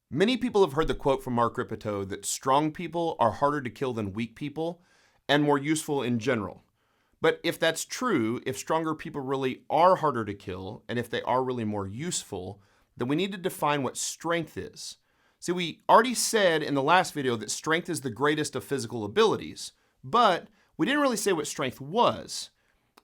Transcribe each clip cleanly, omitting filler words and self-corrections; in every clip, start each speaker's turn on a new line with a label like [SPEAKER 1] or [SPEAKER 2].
[SPEAKER 1] Many people have heard the quote from Mark Ripito that strong people are harder to kill than weak people and more useful in general. But if that's true, if stronger people really are harder to kill, and if they are really more useful, then we need to define what strength is. See, we already said in the last video that strength is the greatest of physical abilities, but we didn't really say what strength was.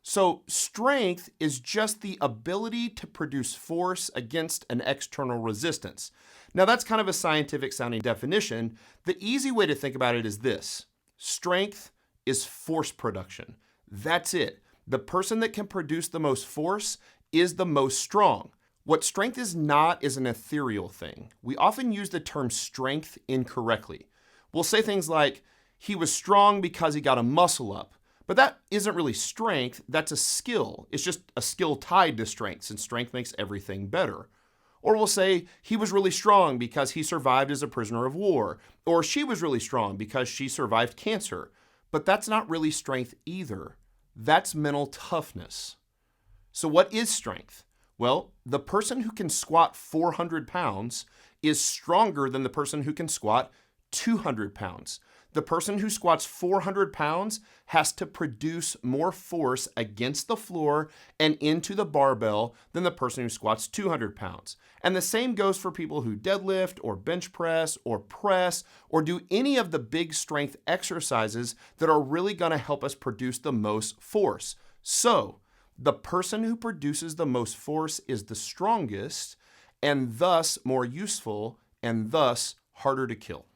[SPEAKER 1] So strength is just the ability to produce force against an external resistance. Now that's kind of a scientific sounding definition. The easy way to think about it is this: strength is force production. That's it. The person that can produce the most force is the most strong. What strength is not is an ethereal thing. We often use the term strength incorrectly. We'll say things like, he was strong because he got a muscle up. But that isn't really strength, that's a skill. It's just a skill tied to strength, since strength makes everything better. Or we'll say, he was really strong because he survived as a prisoner of war. Or she was really strong because she survived cancer. But that's not really strength either. That's mental toughness. So what is strength? Well, the person who can squat 400 pounds is stronger than the person who can squat 200 pounds. The person who squats 400 pounds has to produce more force against the floor and into the barbell than the person who squats 200 pounds. And the same goes for people who deadlift or bench press or do any of the big strength exercises that are really going to help us produce the most force. So the person who produces the most force is the strongest and thus more useful and thus harder to kill.